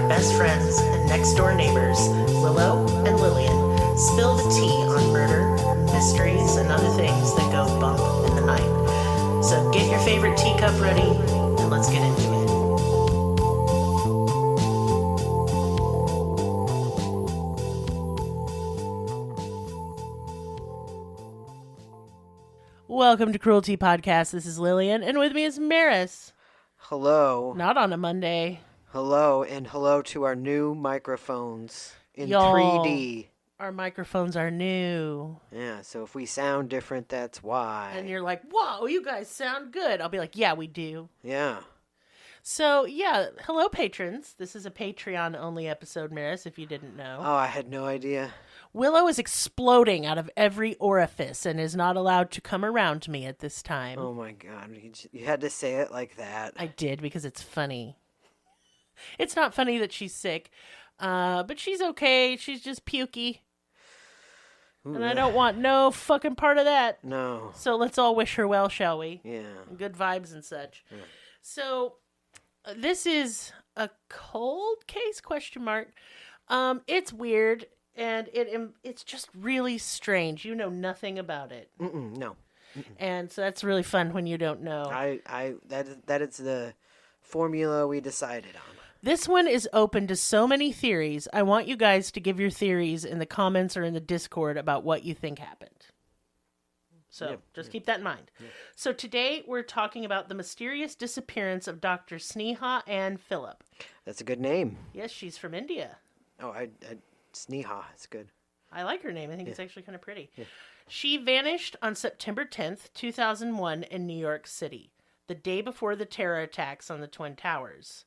best friends and next-door neighbors, Willow and Lillian, spill the tea on murder, mysteries, and other things that go bump in the night. So get your favorite teacup ready, and let's get into it. Welcome to Cruelty Podcast. This is Lillian, and with me is Maris. Hello. Not on a Monday. Hello, and hello to our new microphones in Y'all, 3D. Our microphones are new. Yeah, so if we sound different, that's why. And you're like, whoa, you guys sound good. I'll be like, yeah, we do. Yeah. So, yeah, hello, patrons. This is a Patreon-only episode, Maris, if you didn't know. Oh, I had no idea. Willow is exploding out of every orifice and is not allowed to come around me at this time. Oh, my God. You had to say it like that. I did, because it's funny. It's not funny that she's sick, but she's okay. She's just pukey. Ooh, And I don't want no fucking part of that. No. So let's all wish her well, shall we? Yeah. Good vibes and such. Yeah. So this is a cold case, question mark. It's weird, and it's just really strange. You know nothing about it. No. And so that's really fun when you don't know. That is the formula we decided on. This one is open to so many theories. I want you guys to give your theories in the comments or in the Discord about what you think happened. So just keep that in mind. Yeah. So today we're talking about the mysterious disappearance of Dr. Sneha Philip. That's a good name. Yes, she's from India. Oh, Sneha. It's good. I like her name. I think it's actually kind of pretty. Yeah. She vanished on September 10th, 2001 in New York City, the day before the terror attacks on the Twin Towers.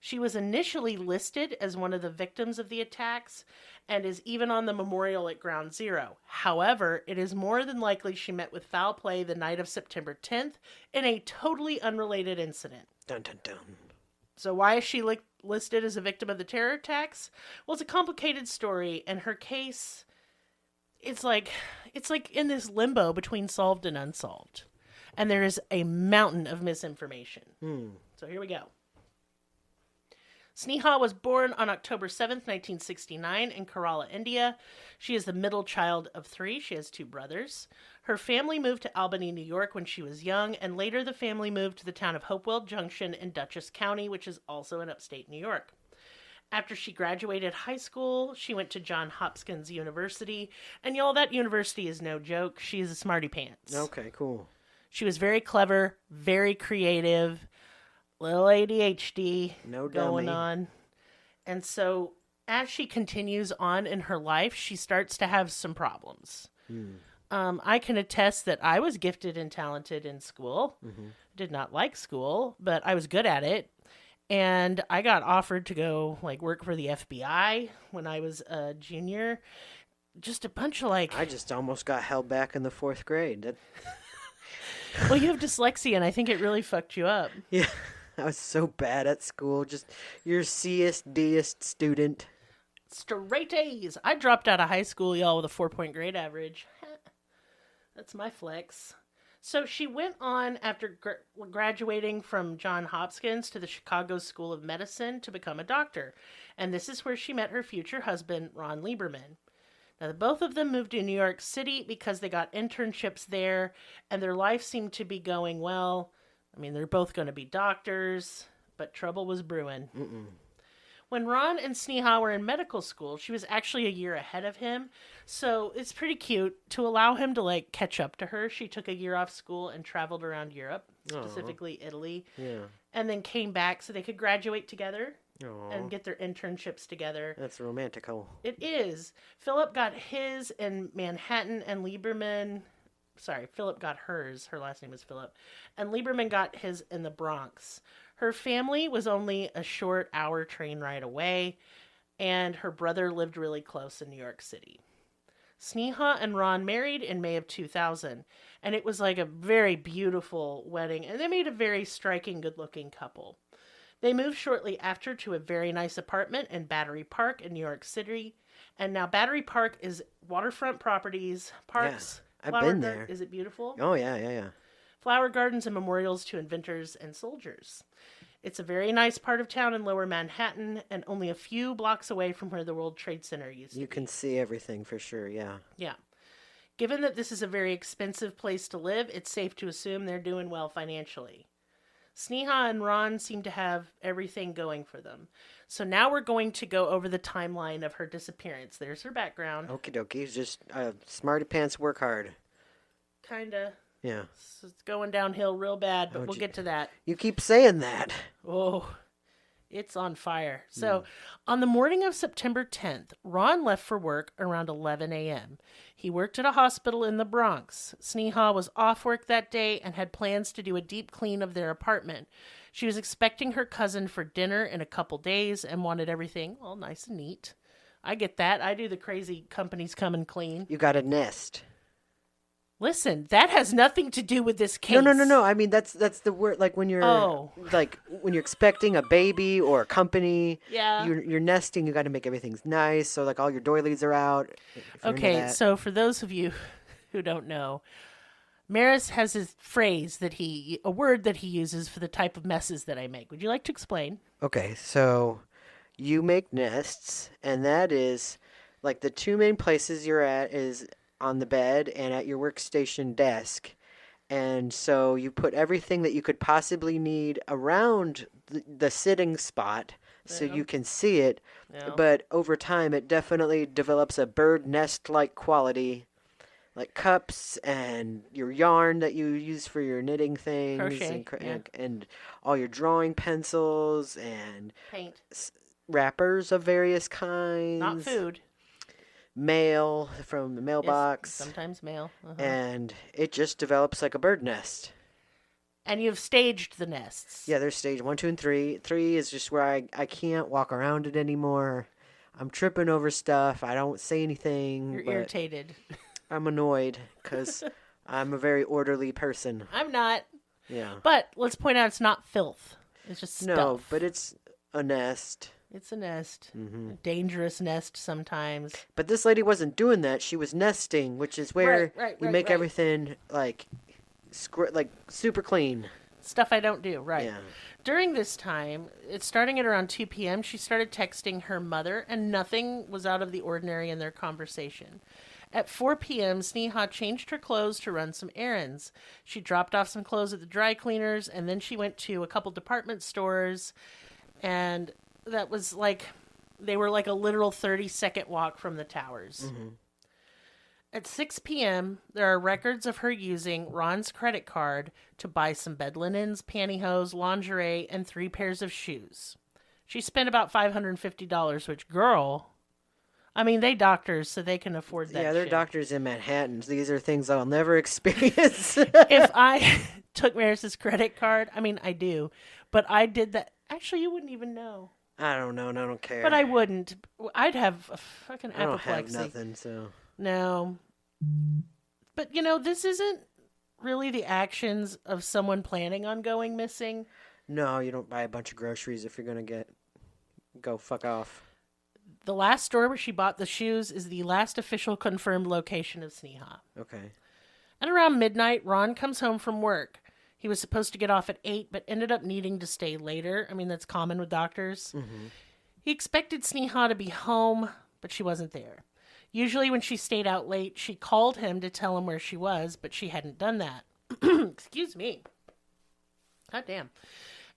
She was initially listed as one of the victims of the attacks and is even on the memorial at Ground Zero. However, it is more than likely she met with foul play the night of September 10th in a totally unrelated incident. Dun, dun, dun. So why is she listed as a victim of the terror attacks? Well, it's a complicated story, and her case, it's like in this limbo between solved and unsolved. And there is a mountain of misinformation. So here we go. Sneha was born on October 7th, 1969 in Kerala, India. She is the middle child of 3. She has 2 brothers. Her family moved to Albany, New York when she was young, and later the family moved to the town of Hopewell Junction in Dutchess County, which is also in upstate New York. After she graduated high school, she went to Johns Hopkins University, and y'all, that university is no joke. She is a smarty pants. Okay, cool. She was very clever, very creative, little ADHD going on. And so as she continues on in her life, she starts to have some problems. I can attest that I was gifted and talented in school. Did not like school, but I was good at it. And I got offered to go work for the FBI when I was a junior. Just a bunch of I just almost got held back in the 4th grade. Well, you have dyslexia, and I think it really fucked you up. Yeah. I was so bad at school. Just your C'est, D'est student. Straight A's. I dropped out of high school, y'all, with a 4-point grade average. That's my flex. So she went on after graduating from Johns Hopkins to the Chicago School of Medicine to become a doctor. And this is where she met her future husband, Ron Lieberman. Now, both of them moved to New York City because they got internships there, and their life seemed to be going well. I mean, they're both going to be doctors, but trouble was brewing. When Ron and Sneha were in medical school, she was actually a year ahead of him. So it's pretty cute. To allow him to catch up to her, she took a year off school and traveled around Europe, specifically Italy. Yeah. And then came back so they could graduate together and get their internships together. That's romantical. It is. Philip got his in Manhattan and Philip got hers. Her last name is Philip. And Lieberman got his in the Bronx. Her family was only a short hour train ride away, and her brother lived really close in New York City. Sneha and Ron married in May of 2000, and it was a very beautiful wedding, and they made a very striking, good-looking couple. They moved shortly after to a very nice apartment in Battery Park in New York City, and now Battery Park is waterfront properties, parks. Yeah. I've been there. Is it beautiful? Oh, yeah. Flower gardens and memorials to inventors and soldiers. It's a very nice part of town in Lower Manhattan and only a few blocks away from where the World Trade Center used to be. You can see everything for sure, yeah. Yeah. Given that this is a very expensive place to live, it's safe to assume they're doing well financially. Sneha and Ron seem to have everything going for them. So now we're going to go over the timeline of her disappearance. There's her background. Okie dokie. Just smarty pants work hard. Kinda. Yeah. It's going downhill real bad, but we'll get to that. You keep saying that. Oh, it's on fire. So, on the morning of September 10th, Ron left for work around 11 a.m. He worked at a hospital in the Bronx. Sneha was off work that day and had plans to do a deep clean of their apartment. She was expecting her cousin for dinner in a couple days and wanted everything all nice and neat. I get that. I do the crazy companies come and clean. You got a nest. Listen, that has nothing to do with this case. No. I mean, that's the word. Like when you're like when you're expecting a baby or a company. Yeah. You're nesting. You got to make everything nice. So like all your doilies are out. Okay, so for those of you who don't know, Maris has his phrase a word that he uses for the type of messes that I make. Would you like to explain? Okay, so you make nests, and that is like the two main places you're at is on the bed and at your workstation desk. And so you put everything that you could possibly need around the sitting spot so you can see it. Yeah. But over time, it definitely develops a bird nest-like quality, like cups and your yarn that you use for your knitting things, crochet, and all your drawing pencils and paint, wrappers of various kinds. not food. Mail from the mailbox. Yes, sometimes mail. And it just develops like a bird nest. And you've staged the nests. Yeah, there's stage 1, 2, and 3. 3 is just where I can't walk around it anymore. I'm tripping over stuff. I don't say anything. You're irritated. I'm annoyed because I'm a very orderly person. I'm not. Yeah. But let's point out it's not filth. It's just stuff. No, but it's a nest. It's a nest. A dangerous nest sometimes. But this lady wasn't doing that. She was nesting, which is where you make everything like super clean. Stuff I don't do, right. Yeah. During this time, it's starting at around 2 p.m., she started texting her mother, and nothing was out of the ordinary in their conversation. At 4 p.m., Sneha changed her clothes to run some errands. She dropped off some clothes at the dry cleaners, and then she went to a couple department stores, and that was they were like a literal 30-second walk from the towers. At 6 p.m., there are records of her using Ron's credit card to buy some bed linens, pantyhose, lingerie, and 3 pairs of shoes. She spent about $550, which, girl, I mean, they doctors, so they can afford that. Yeah, they're shit. doctors in Manhattan. These are things I'll never experience. If I took Maris's credit card, I mean, I do, but I did that. Actually, you wouldn't even know. I don't know, and I don't care. But I wouldn't. I'd have a fucking apoplexy. I don't have nothing, so. No. But, this isn't really the actions of someone planning on going missing. No, you don't buy a bunch of groceries if you're going to go fuck off. The last store where she bought the shoes is the last official confirmed location of Sneha. Okay. And around midnight, Ron comes home from work. He was supposed to get off at 8, but ended up needing to stay later. I mean, that's common with doctors. He expected Sneha to be home, but she wasn't there. Usually when she stayed out late, she called him to tell him where she was, but she hadn't done that. Excuse me. God damn.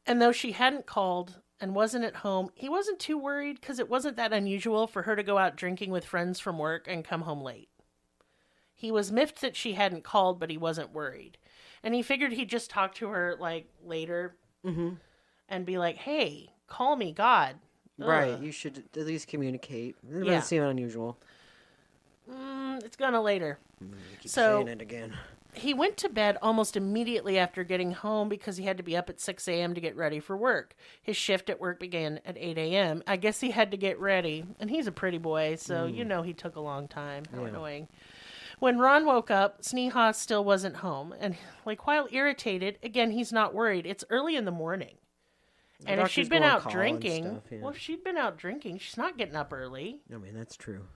And though she hadn't called and wasn't at home, he wasn't too worried because it wasn't that unusual for her to go out drinking with friends from work and come home late. He was miffed that she hadn't called, but he wasn't worried. And he figured he'd just talk to her, later and be like, hey, call me, God. Ugh. Right, you should at least communicate. It doesn't seem unusual. It's gonna later. Keep saying it again. He went to bed almost immediately after getting home because he had to be up at 6 a.m. to get ready for work. His shift at work began at 8 a.m. I guess he had to get ready. And he's a pretty boy, so he took a long time. How annoying. When Ron woke up, Sneha still wasn't home. And, while irritated, again, he's not worried. It's early in the morning. And if she'd been out drinking, if she'd been out drinking, she's not getting up early. I mean, that's true.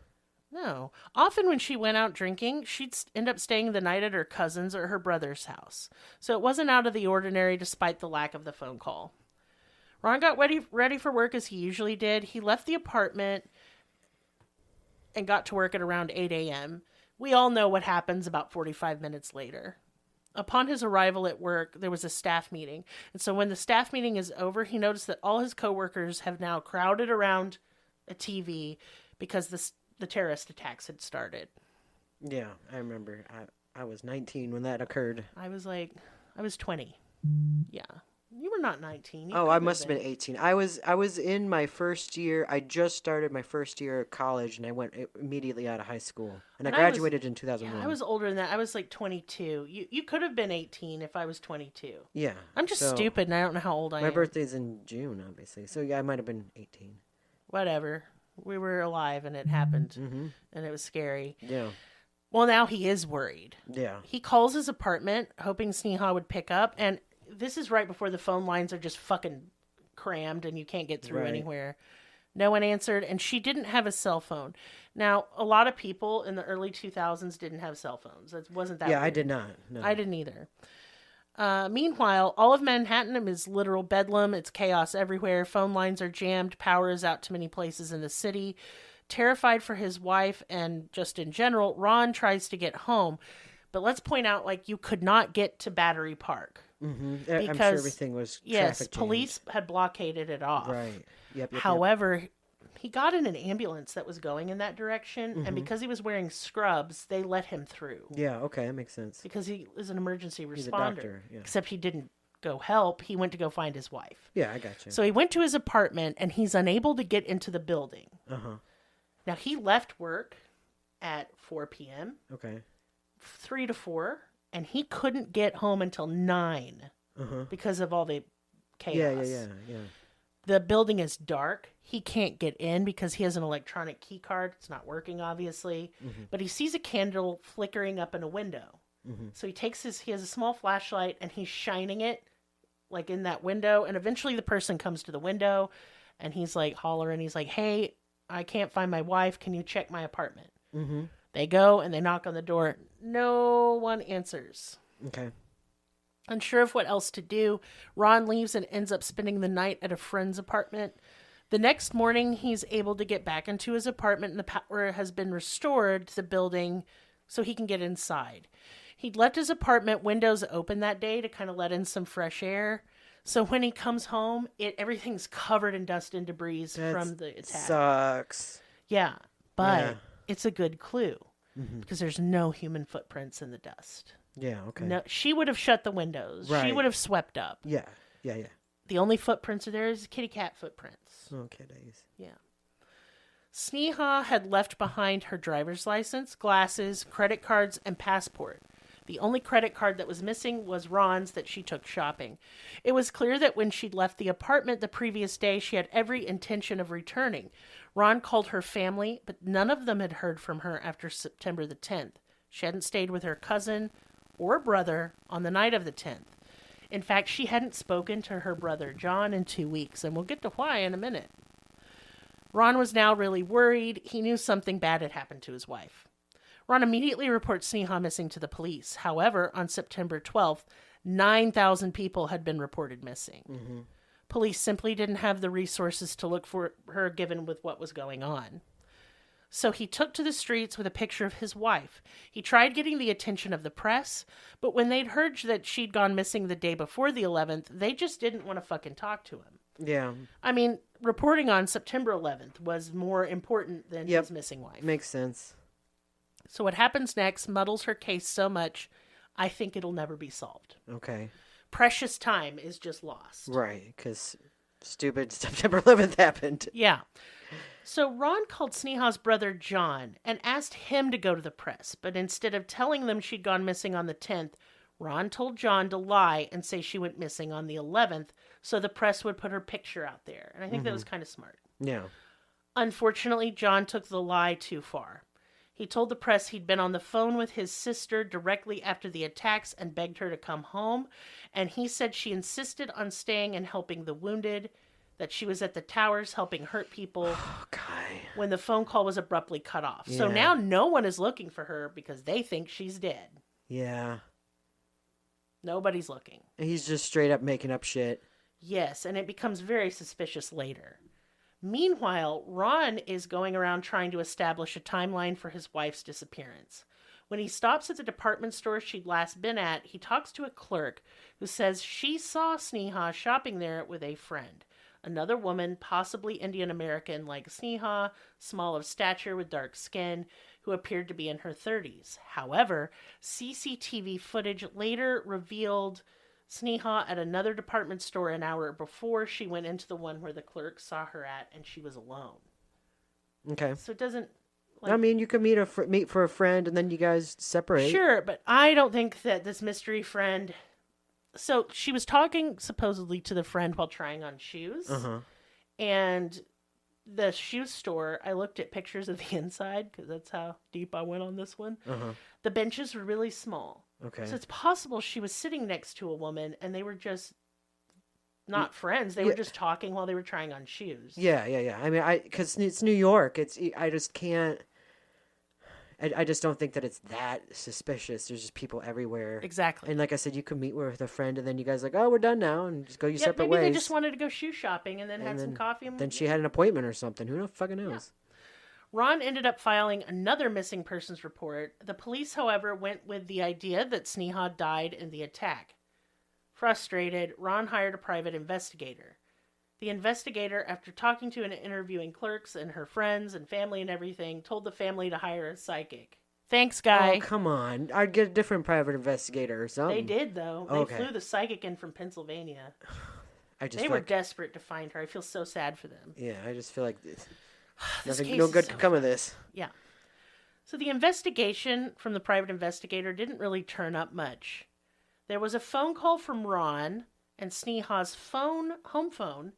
No. Often when she went out drinking, she'd end up staying the night at her cousin's or her brother's house. So it wasn't out of the ordinary despite the lack of the phone call. Ron got ready for work as he usually did. He left the apartment and got to work at around 8 a.m. We all know what happens about 45 minutes later. Upon his arrival at work, there was a staff meeting. And so when the staff meeting is over, he noticed that all his coworkers have now crowded around a TV because the terrorist attacks had started. Yeah, I remember. I was 19 when that occurred. I was 20. Yeah. You were not 19. I must have been 18. I was in my first year. I just started my first year at college, and I went immediately out of high school. And I graduated in 2001. Yeah, I was older than that. I was 22. You could have been 18 if I was 22. Yeah. I'm just stupid, and I don't know how old I am. My birthday's in June, obviously. So, yeah, I might have been 18. Whatever. We were alive, and it happened, Mm-hmm. and it was scary. Yeah. Well, now he is worried. Yeah. He calls his apartment, hoping Sneha would pick up, and this is right before the phone lines are just fucking crammed and you can't get through anywhere. No one answered, and she didn't have a cell phone. Now, a lot of people in the early 2000s didn't have cell phones. It wasn't that weird. I did not. No. I didn't either. Meanwhile, all of Manhattan is literal bedlam. It's chaos everywhere. Phone lines are jammed. Power is out to many places in the city. Terrified for his wife and just in general, Ron tries to get home. But let's point out, you could not get to Battery Park. Mm-hmm. Because, I'm sure everything was traffic police had blockaded it off. Right. Yep. However, he got in an ambulance that was going in that direction, and because he was wearing scrubs, they let him through. Yeah, okay, that makes sense. Because he is an emergency responder. He's a doctor, yeah. Except he didn't go help. He went to go find his wife. Yeah, I got you. So he went to his apartment, and he's unable to get into the building. Uh-huh. Now, he left work at 4 p.m. Okay. 3 to 4, and he couldn't get home until 9 because of all the chaos. Yeah. The building is dark. He can't get in because he has an electronic key card. It's not working, obviously. Mm-hmm. But he sees a candle flickering up in a window. Mm-hmm. So he has a small flashlight, and he's shining it, in that window. And eventually the person comes to the window, and he's, hollering. He's like, hey, I can't find my wife. Can you check my apartment? Mm-hmm. They go, and they knock on the door. No one answers. Okay. Unsure of what else to do, Ron leaves and ends up spending the night at a friend's apartment. The next morning, he's able to get back into his apartment, and the power has been restored to the building so he can get inside. He'd left his apartment windows open that day to kind of let in some fresh air. So when he comes home, everything's covered in dust and debris from the attack. Sucks. Yeah, but it's a good clue because there's no human footprints in the dust. Yeah, okay. No, she would have shut the windows. Right. She would have swept up. Yeah. The only footprints are there is kitty cat footprints. Okay, days. Yeah. Sneha had left behind her driver's license, glasses, credit cards, and passport. The only credit card that was missing was Ron's that she took shopping. It was clear that when she'd left the apartment the previous day, she had every intention of returning. Ron called her family, but none of them had heard from her after September the 10th. She hadn't stayed with her cousin or brother on the night of the 10th. In fact, she hadn't spoken to her brother John in 2 weeks, and we'll get to why in a minute. Ron was now really worried. He knew something bad had happened to his wife. Ron immediately reports Sneha missing to the police. However, on September 12th, 9,000 people had been reported missing. Mm-hmm. Police simply didn't have the resources to look for her given with what was going on. So he took to the streets with a picture of his wife. He tried getting the attention of the press, but when they'd heard that she'd gone missing the day before the 11th, they just didn't want to fucking talk to him. Yeah. I mean, reporting on September 11th was more important than his missing wife. Makes sense. So what happens next muddles her case so much, I think it'll never be solved. Okay. Precious time is just lost. Right, because stupid September 11th happened. Yeah. So Ron called Sneha's brother John and asked him to go to the press, but instead of telling them she'd gone missing on the 10th, Ron told John to lie and say she went missing on the 11th so the press would put her picture out there. And I think that was kind of smart. Yeah. Unfortunately, John took the lie too far. He told the press he'd been on the phone with his sister directly after the attacks and begged her to come home, and he said she insisted on staying and helping the wounded, that she was at the towers helping hurt people when the phone call was abruptly cut off. Yeah. So now no one is looking for her because they think she's dead. Yeah. Nobody's looking. He's just straight up making up shit. Yes, and it becomes very suspicious later. Meanwhile, Ron is going around trying to establish a timeline for his wife's disappearance. When he stops at the department store she'd last been at, he talks to a clerk who says she saw Sneha shopping there with a friend. Another woman, possibly Indian American like Sneha, small of stature with dark skin, who appeared to be in her 30s. However, CCTV footage later revealed Sneha at another department store an hour before she went into the one where the clerk saw her at, and she was alone. Okay. So it doesn't... I mean, you could meet for a friend and then you guys separate. Sure, but I don't think that this mystery friend... So she was talking supposedly to the friend while trying on shoes. Uh-huh. And the shoe store, I looked at pictures of the inside because that's how deep I went on this one. Uh-huh. The benches were really small. Okay. So it's possible she was sitting next to a woman and they were just not friends. They were just talking while they were trying on shoes. Yeah. I mean, because it's New York. I just can't. I just don't think that it's that suspicious. There's just people everywhere. Exactly. And like I said, you could meet with a friend and then you guys like, oh, we're done now, and just go your separate ways. Maybe they just wanted to go shoe shopping and then had some coffee. Then she had an appointment or something. Who the fucking knows? Yeah. Ron ended up filing another missing persons report. The police, however, went with the idea that Sneha died in the attack. Frustrated, Ron hired a private investigator. The investigator, after talking to and interviewing clerks and her friends and family and everything, told the family to hire a psychic. Thanks, guy. Oh, come on. I'd get a different private investigator or something. They did, though. They flew the psychic in from Pennsylvania. They were desperate to find her. I feel so sad for them. Yeah, I just feel like nothing, no good could come of this. Yeah. So the investigation from the private investigator didn't really turn up much. There was a phone call from Ron and Sneha's home phone,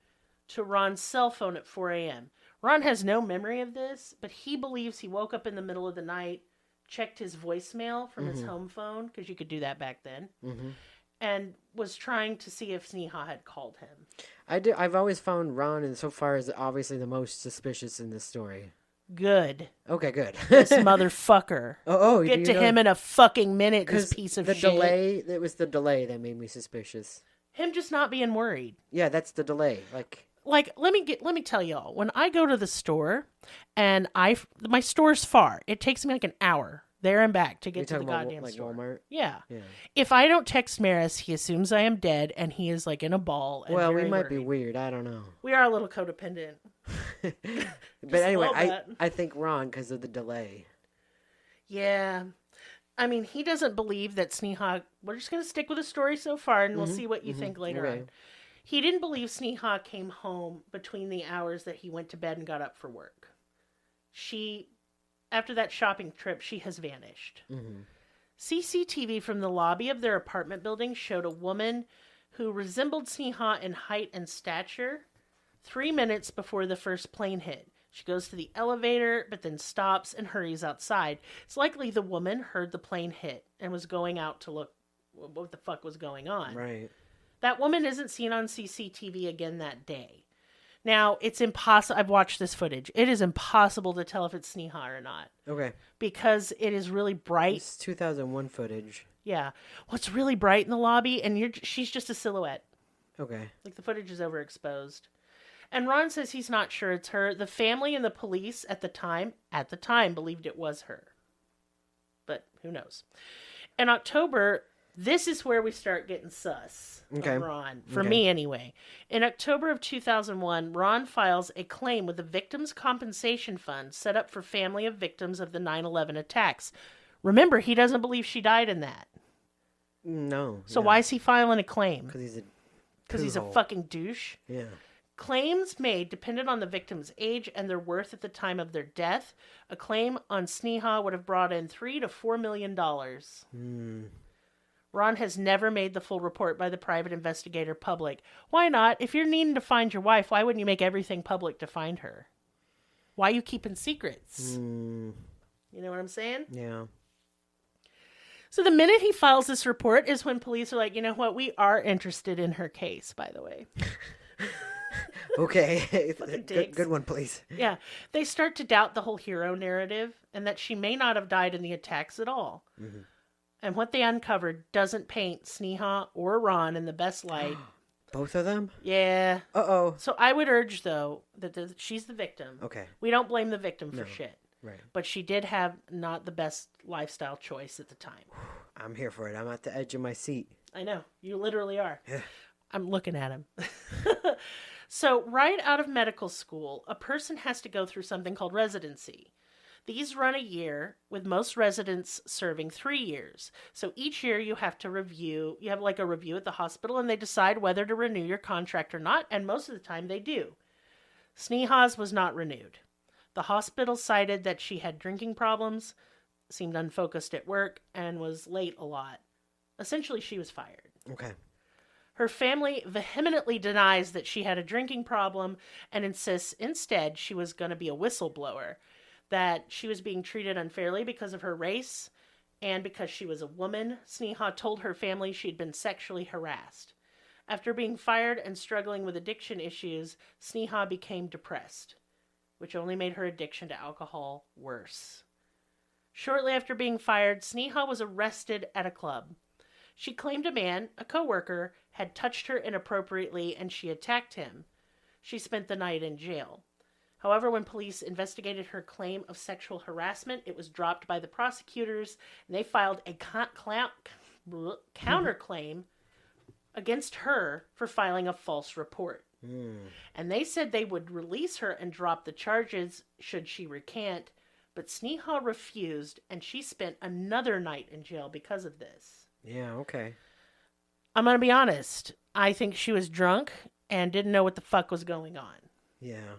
to Ron's cell phone at 4 a.m. Ron has no memory of this, but he believes he woke up in the middle of the night, checked his voicemail from his home phone, because you could do that back then, and was trying to see if Sneha had called him. I've always found Ron, and so far, is obviously the most suspicious in this story. Good. Okay, good. This motherfucker. Get to him in a fucking minute, this piece of shit. It was the delay that made me suspicious. Him just not being worried. Yeah, that's the delay. Like, let me tell y'all, when I go to the store and my store's far, it takes me like an hour there and back to get to the goddamn store. Walmart? Yeah. If I don't text Maris, he assumes I am dead and he is like in a ball. And well, we might be weird. I don't know. We are a little codependent. But anyway, I think wrong because of the delay. Yeah. I mean, he doesn't believe that Sneha... We're just going to stick with the story so far, and we'll see what you think later on. He didn't believe Sneha came home between the hours that he went to bed and got up for work. After that shopping trip, she has vanished. CCTV from the lobby of their apartment building showed a woman who resembled Sneha in height and stature 3 minutes before the first plane hit. She goes to the elevator, but then stops and hurries outside. It's likely the woman heard the plane hit and was going out to look what the fuck was going on. Right. That woman isn't seen on CCTV again that day. Now, it's impossible. I've watched this footage. It is impossible to tell if it's Sneha or not. Okay. Because it is really bright. It's 2001 footage. Yeah. Well, it's really bright in the lobby, and she's just a silhouette. Okay. Like, the footage is overexposed. And Ron says he's not sure it's her. The family and the police at the time believed it was her. But who knows? In October, this is where we start getting sus of Ron. For me, anyway. In October of 2001, Ron files a claim with the Victims' Compensation Fund set up for family of victims of the 9/11 attacks. Remember, he doesn't believe she died in that. No. So why is he filing a claim? Because he's a fucking douche? Yeah. Claims made depended on the victim's age and their worth at the time of their death. A claim on Sneha would have brought in $3 to $4 million. Ron has never made the full report by the private investigator public. Why not? If you're needing to find your wife, why wouldn't you make everything public to find her? Why are you keeping secrets? You know what I'm saying? Yeah. So the minute he files this report is when police are like, you know what? We are interested in her case, by the way. Okay. Good one, please. Yeah. They start to doubt the whole hero narrative and that she may not have died in the attacks at all. And what they uncovered doesn't paint Sneha or Ron in the best light. Both of them? Yeah. Uh-oh. So I would urge, though, that she's the victim. Okay. We don't blame the victim for No. shit. Right. But she did have not the best lifestyle choice at the time. I'm here for it. I'm at the edge of my seat. I know. You literally are. Yeah. I'm looking at him. So, right out of medical school, a person has to go through something called residency. These run a year, with most residents serving 3 years. So each year you have to review, you have like a review at the hospital, and they decide whether to renew your contract or not, and most of the time they do. Sneha's was not renewed. The hospital cited that she had drinking problems, seemed unfocused at work, and was late a lot. Essentially, she was fired. Okay. Her family vehemently denies that she had a drinking problem and insists instead she was going to be a whistleblower, that she was being treated unfairly because of her race and because she was a woman. Sneha told her family she had been sexually harassed. After being fired and struggling with addiction issues, Sneha became depressed, which only made her addiction to alcohol worse. Shortly after being fired, Sneha was arrested at a club. She claimed a man, a coworker, had touched her inappropriately and she attacked him. She spent the night in jail. However, when police investigated her claim of sexual harassment, it was dropped by the prosecutors, and they filed a counterclaim against her for filing a false report. And they said they would release her and drop the charges should she recant, but Sneha refused, and she spent another night in jail because of this. Yeah, okay. I'm going to be honest. I think she was drunk and didn't know what the fuck was going on. Yeah.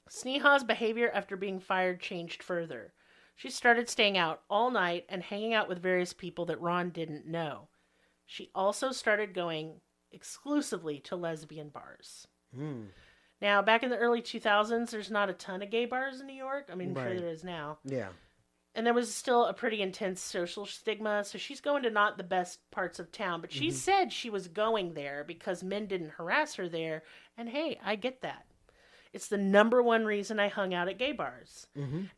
Sneha's behavior after being fired changed further. She started staying out all night and hanging out with various people that Ron didn't know. She also started going exclusively to lesbian bars. Now, back in the early 2000s, there's not a ton of gay bars in New York. I mean, I'm sure there is now. Yeah. And there was still a pretty intense social stigma, so she's going to not the best parts of town. But she said she was going there because men didn't harass her there. And hey, I get that. It's the number one reason I hung out at gay bars.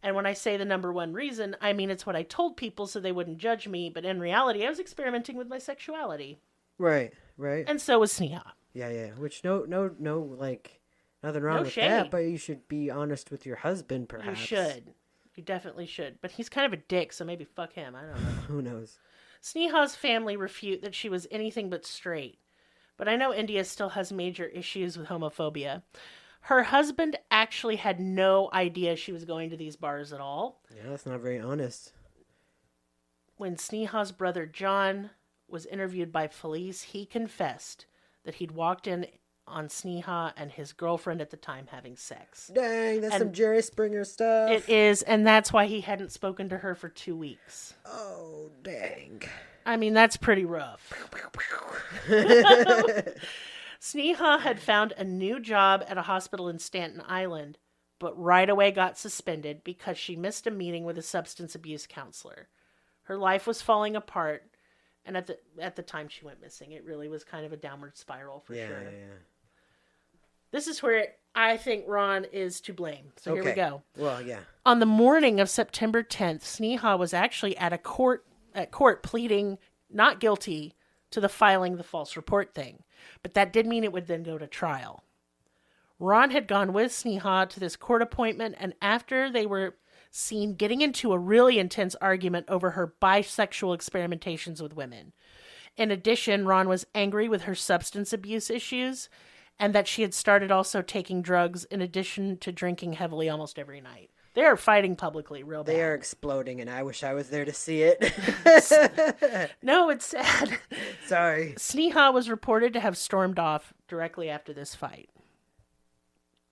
And when I say the number one reason, I mean it's what I told people so they wouldn't judge me. But in reality, I was experimenting with my sexuality. Right, right. And so was Sneha. Yeah, yeah. Which like nothing wrong with shade. that, but you should be honest with your husband, perhaps. You should. You definitely should. But he's kind of a dick, so maybe fuck him. I don't know. Who knows? Sneha's family refute that she was anything but straight. But I know India still has major issues with homophobia. Her husband actually had no idea she was going to these bars at all. Yeah, that's not very honest. When Sneha's brother John was interviewed by police, he confessed that he'd walked in on Sneha and his girlfriend at the time having sex. Dang, that's some Jerry Springer stuff. It is, and that's why he hadn't spoken to her for 2 weeks. Oh, dang. I mean, that's pretty rough. Sneha had found a new job at a hospital in Staten Island, but right away got suspended because she missed a meeting with a substance abuse counselor. Her life was falling apart, and at the time she went missing, it really was kind of a downward spiral for sure. Yeah. This is where I think Ron is to blame. So here we go. Well, yeah. On the morning of September 10th, Sneha was actually at court pleading not guilty to the filing the false report thing. But that did mean it would then go to trial. Ron had gone with Sneha to this court appointment, and after they were seen getting into a really intense argument over her bisexual experimentations with women. In addition, Ron was angry with her substance abuse issues and that she had started also taking drugs in addition to drinking heavily almost every night. They are fighting publicly real bad. They are exploding, and I wish I was there to see it. No, it's sad. Sorry. Sneha was reported to have stormed off directly after this fight.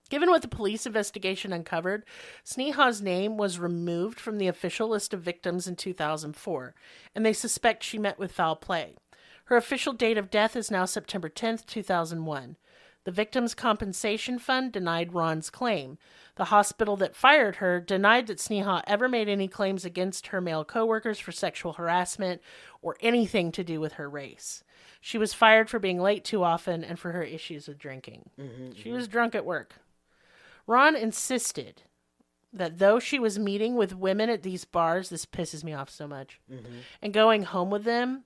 Given what the police investigation uncovered, Sneha's name was removed from the official list of victims in 2004, and they suspect she met with foul play. Her official date of death is now September 10th, 2001. The Victims' Compensation Fund denied Ron's claim. The hospital that fired her denied that Sneha ever made any claims against her male coworkers for sexual harassment or anything to do with her race. She was fired for being late too often and for her issues with drinking. She was drunk at work. Ron insisted that though she was meeting with women at these bars, this pisses me off so much, and going home with them,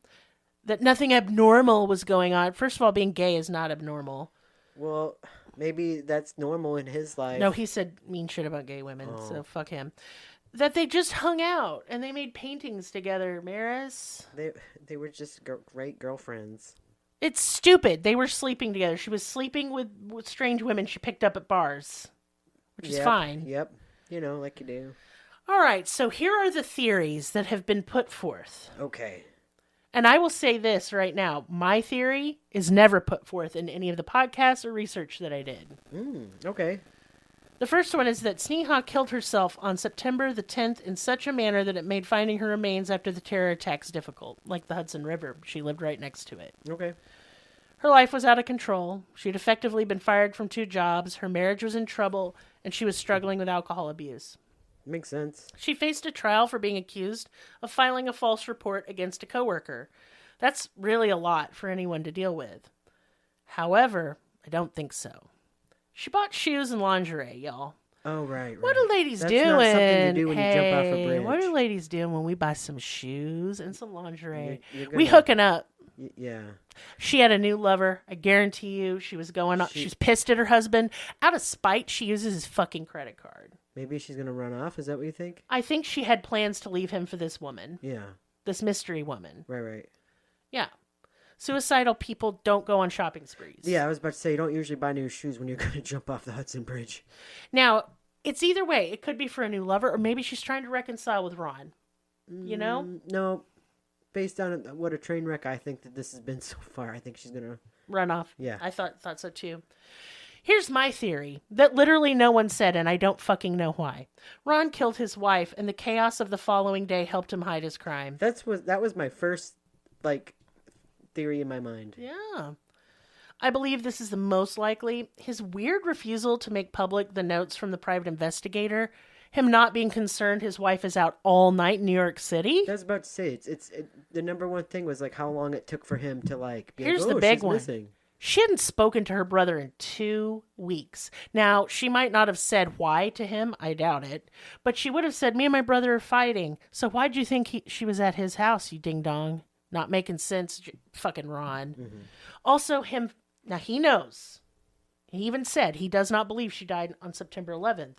that nothing abnormal was going on. First of all, being gay is not abnormal. Well, maybe that's normal in his life. No, he said mean shit about gay women, Oh. so fuck him. That they just hung out and they made paintings together, Maris. They were just great girlfriends. It's stupid. They were sleeping together. She was sleeping with strange women she picked up at bars, which is fine. Yep. You know, like you do. All right, so here are the theories that have been put forth. Okay. And I will say this right now. My theory is never put forth in any of the podcasts or research that I did. Okay. The first one is that Sneha killed herself on September the 10th in such a manner that it made finding her remains after the terror attacks difficult, like the Hudson River. She lived right next to it. Okay. Her life was out of control. She'd effectively been fired from 2 jobs. Her marriage was in trouble, and she was struggling with alcohol abuse. Makes sense. She faced a trial for being accused of filing a false report against a coworker. That's really a lot for anyone to deal with. However, I don't think so. She bought shoes and lingerie, y'all. Oh, right. What are ladies That's doing? not something to do when you jump off a Hey, bridge. what are ladies doing when we buy some shoes and some lingerie? You're We gonna- hooking up. Yeah. She had a new lover. I guarantee you she was going on. She's pissed at her husband. Out of spite, she uses his fucking credit card. Maybe she's gonna run off. Is that what you think? I think she had plans to leave him for this woman. Yeah. This mystery woman. Right. Yeah. Suicidal people don't go on shopping sprees. Yeah, I was about to say, you don't usually buy new shoes when you're gonna jump off the Hudson Bridge. Now, it's either way. It could be for a new lover, or maybe she's trying to reconcile with Ron. You know? No. Based on what a train wreck I think that this has been so far, I think she's gonna Run off. Yeah. I thought so too. Here's my theory that literally no one said, and I don't fucking know why. Ron killed his wife, and the chaos of the following day helped him hide his crime. that was my first theory in my mind. Yeah. I believe this is the most likely. His weird refusal to make public the notes from the private investigator, him not being concerned his wife is out all night in New York City. I was about to say the number one thing was how long it took for him to be Here's like, the oh, big she's one. missing. She hadn't spoken to her brother in 2 weeks. Now, she might not have said why to him. I doubt it. But she would have said, me and my brother are fighting. So why'd you think she was at his house, you ding-dong? Not making sense, fucking Ron. Mm-hmm. Also, him... Now, he knows. He even said he does not believe she died on September 11th.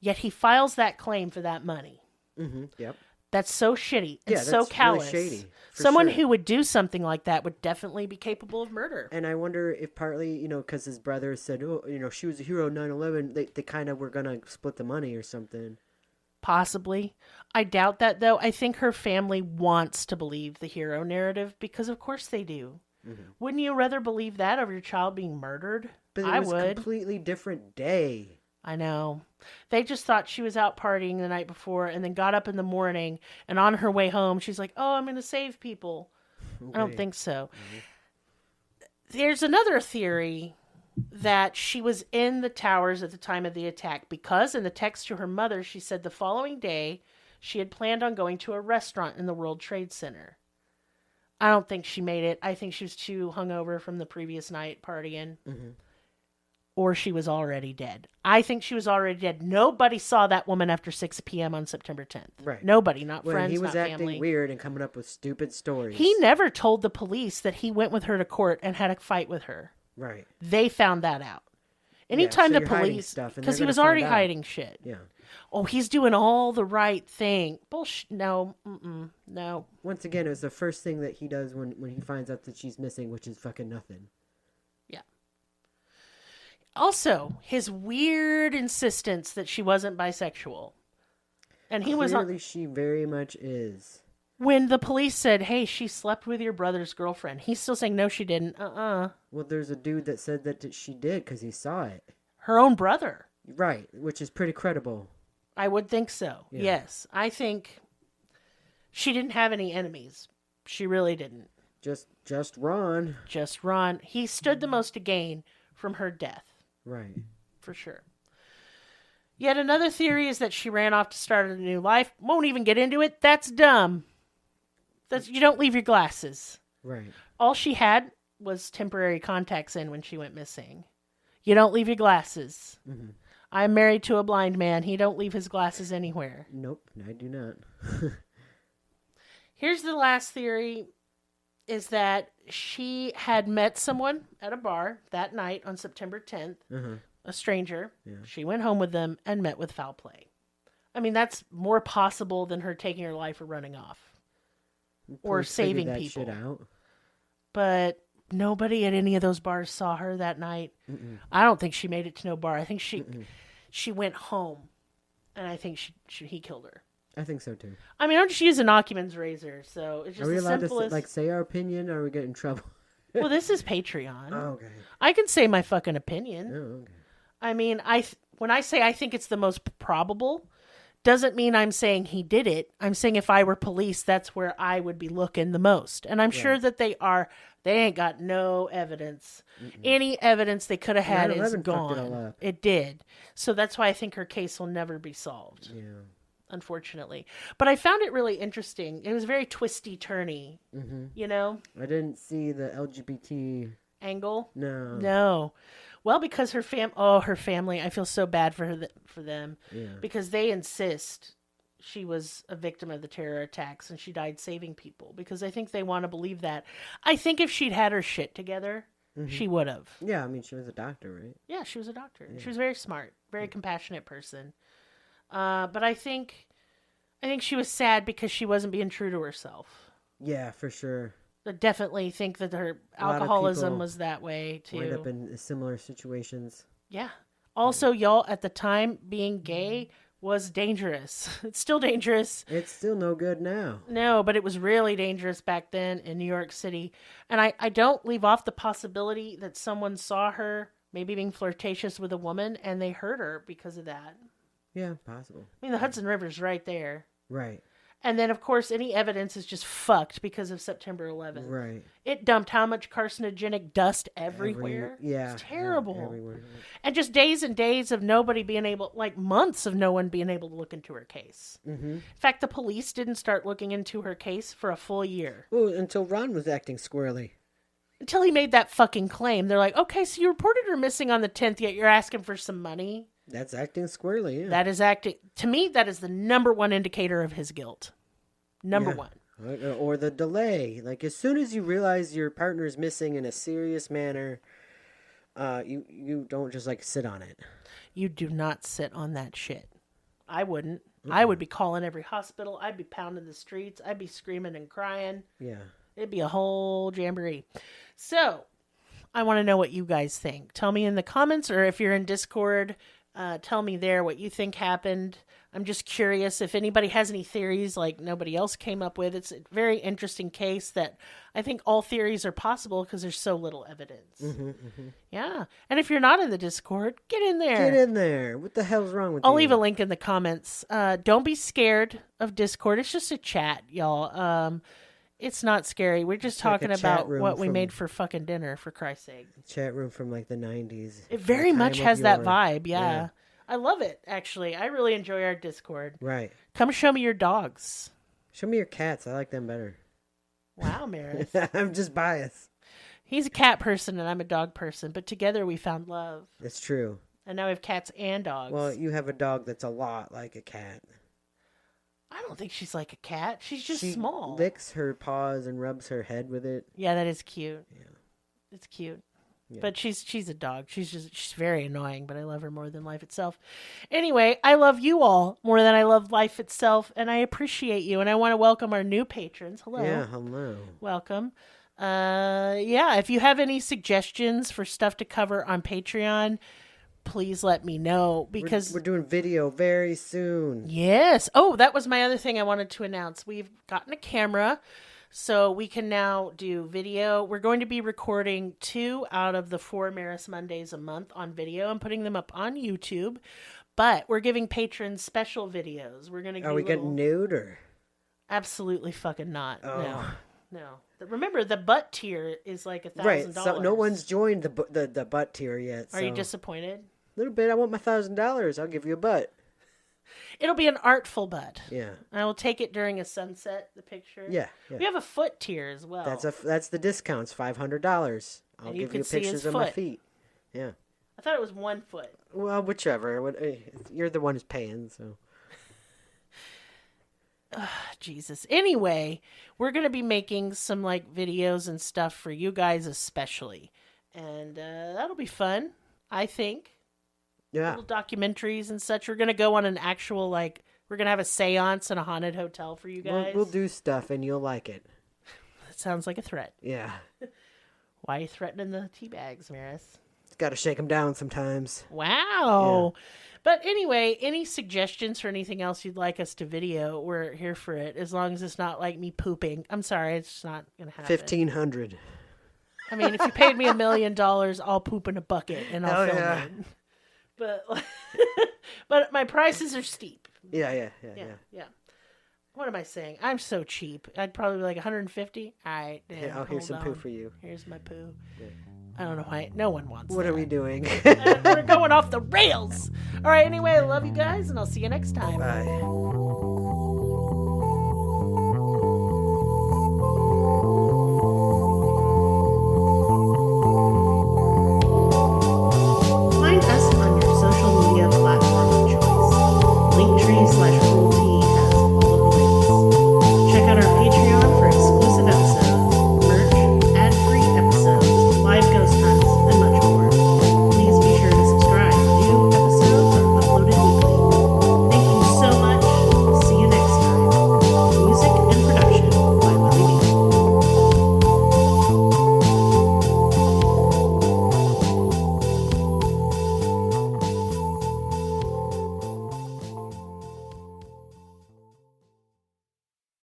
Yet he files that claim for that money. Mm-hmm. Yep. That's so shitty and Yeah, so that's callous. really shady, for Someone sure. who would do something like that would definitely be capable of murder. And I wonder if partly, because his brother said, oh, she was a hero 9/11, they kind of were going to split the money or something. Possibly. I doubt that, though. I think her family wants to believe the hero narrative because, of course, they do. Mm-hmm. Wouldn't you rather believe that over your child being murdered? But it I was a would. completely different day. I know. They just thought she was out partying the night before and then got up in the morning, and on her way home, she's like, oh, I'm going to save people. Okay. I don't think so. There's another theory that she was in the towers at the time of the attack because in the text to her mother, she said the following day she had planned on going to a restaurant in the World Trade Center. I don't think she made it. I think she was too hungover from the previous night partying. Mm-hmm. Or she was already dead. I think she was already dead. Nobody saw that woman after 6 p.m. on September 10th. Right. Nobody, not When friends, he was not acting family. weird and coming up with stupid stories. He never told the police that he went with her to court and had a fight with her. Right. They found that out. Anytime so the you're hiding police, stuff, and because they're he was gonna already find out. hiding shit. Yeah. Oh, he's doing all the right thing. Bullshit. No, no. Once again, it was the first thing that he does when he finds out that she's missing, which is fucking nothing. Yeah. Also, his weird insistence that she wasn't bisexual. And he was Clearly, she very much is. when the police said, hey, she slept with your brother's girlfriend. He's still saying, no, she didn't. Well, there's a dude that said that she did because he saw it. Her own brother. Right, which is pretty credible. I would think so. Yeah. Yes. I think she didn't have any enemies. She really didn't. Just Ron. Just Ron. He stood the most to gain from her death. Right. For sure. Yet another theory is that she ran off to start a new life. Won't even get into it. That's dumb. You don't leave your glasses. Right. All she had was temporary contacts in when she went missing. You don't leave your glasses. Mm-hmm. I'm married to a blind man. He don't leave his glasses anywhere. Nope, I do not. Here's the last theory. is that she had met someone at a bar that night on September 10th, a stranger. Yeah. She went home with them and met with foul play. I mean, that's more possible than her taking her life or running off. Or saving that people. Shit out. But nobody at any of those bars saw her that night. Mm-mm. I don't think she made it to no bar. I think she went home, and I think he killed her. I think so too. I mean, I'm just using Occupant's razor, so it's just Are we allowed to say our opinion, or are we getting in trouble? Well, this is Patreon. Oh, okay. I can say my fucking opinion. Oh, okay. I mean, when I say I think it's the most probable, doesn't mean I'm saying he did it. I'm saying if I were police, that's where I would be looking the most. And I'm sure that they are. They ain't got no evidence. Mm-mm. Any evidence they could have had is gone. It did. So that's why I think her case will never be solved. Yeah. Unfortunately. But I found it really interesting. It was very twisty-turny, you know? I didn't see the LGBT angle. No. Well, because her family, I feel so bad for them. Yeah. Because they insist she was a victim of the terror attacks and she died saving people. Because I think they want to believe that. I think if she'd had her shit together, she would have. Yeah, I mean, she was a doctor, right? Yeah, she was a doctor. Yeah. She was very smart, very compassionate person. But I think she was sad because she wasn't being true to herself. Yeah, for sure. I definitely think that her alcoholism was that way too. Wind up in similar situations. Yeah. Also, y'all, at the time, being gay was dangerous. It's still dangerous. It's still no good now. No, but it was really dangerous back then in New York City. And I don't leave off the possibility that someone saw her maybe being flirtatious with a woman and they hurt her because of that. Yeah, possible. I mean, the Hudson River's right there. Right. And then, of course, any evidence is just fucked because of September 11th. Right. It dumped how much carcinogenic dust everywhere. Yeah. It's terrible. Everywhere. And just days and days of nobody being able, like months of no one being able to look into her case. Mm-hmm. In fact, the police didn't start looking into her case for a full year. Oh, until Ron was acting squirrely. Until he made that fucking claim. They're like, okay, so you reported her missing on the 10th, yet you're asking for some money? That's acting squirrely, yeah. That is acting... To me, that is the number one indicator of his guilt. Number one. Or the delay. Like, as soon as you realize your partner is missing in a serious manner, you don't just, like, sit on it. You do not sit on that shit. I wouldn't. Mm-hmm. I would be calling every hospital. I'd be pounding the streets. I'd be screaming and crying. Yeah. It'd be a whole jamboree. So, I want to know what you guys think. Tell me in the comments, or if you're in Discord... tell me there what you think happened. I'm just curious if anybody has any theories like nobody else came up with. It's a very interesting case that I think all theories are possible because there's so little evidence. Mm-hmm, mm-hmm. Yeah. And if you're not in the Discord, get in there. Get in there. What the hell's wrong with you? I'll leave a link in the comments. Don't be scared of Discord. It's just a chat, y'all. It's not scary. We're just talking about what we made for fucking dinner, for Christ's sake. Chat room from like the 90s. It very much has that vibe, yeah. I love it, actually. I really enjoy our Discord. Right. Come show me your dogs. Show me your cats. I like them better. Wow, Meredith. I'm just biased. He's a cat person and I'm a dog person, but together we found love. It's true. And now we have cats and dogs. Well, you have a dog that's a lot like a cat. I don't think she's like a cat. She's just small. She licks her paws and rubs her head with it. Yeah, that is cute. Yeah. It's cute. Yeah. But she's a dog. She's very annoying, but I love her more than life itself. Anyway, I love you all more than I love life itself, and I appreciate you. And I want to welcome our new patrons. Hello. Yeah, hello. Welcome. If you have any suggestions for stuff to cover on Patreon, please let me know, because we're doing video very soon. Yes. Oh, that was my other thing I wanted to announce. We've gotten a camera, so we can now do video. We're going to be recording 2 out of the 4 Maris Mondays a month on video and putting them up on YouTube. But we're giving patrons special videos. We're going to. Are we getting nude or? Absolutely fucking not. Oh. No. Remember, the butt tier is like $1,000. Right. So no one's joined the butt tier yet. Are you disappointed? A little bit. I want my $1,000. I'll give you a butt. It'll be an artful butt. Yeah. I will take it during a sunset, the picture. Yeah. We have a foot tier as well. That's the discounts, $500. I'll give you pictures of my feet. Yeah. I thought it was 1 foot. Well, whichever. You're the one who's paying, so. Jesus. Anyway, we're going to be making some like videos and stuff for you guys especially. And that'll be fun, I think. Yeah. Little documentaries and such. We're going to go on an actual like we're going to have a seance in a haunted hotel for you guys. We'll do stuff and you'll like it. That sounds like a threat. Yeah. Why are you threatening the tea bags, Maris? Got to shake them down sometimes. Wow. Yeah. But anyway, any suggestions for anything else you'd like us to video, we're here for it. As long as it's not like me pooping. I'm sorry, it's not going to happen. 1,500. I mean, if you paid me $1 million, I'll poop in a bucket and I'll film it. But my prices are steep. Yeah. What am I saying? I'm so cheap. I'd probably be like 150. All right. Yeah, here's some poo for you. Here's my poo. Yeah. I don't know why. No one wants What that. are we doing? We're going off the rails. All right. Anyway, I love you guys, and I'll see you next time. Bye.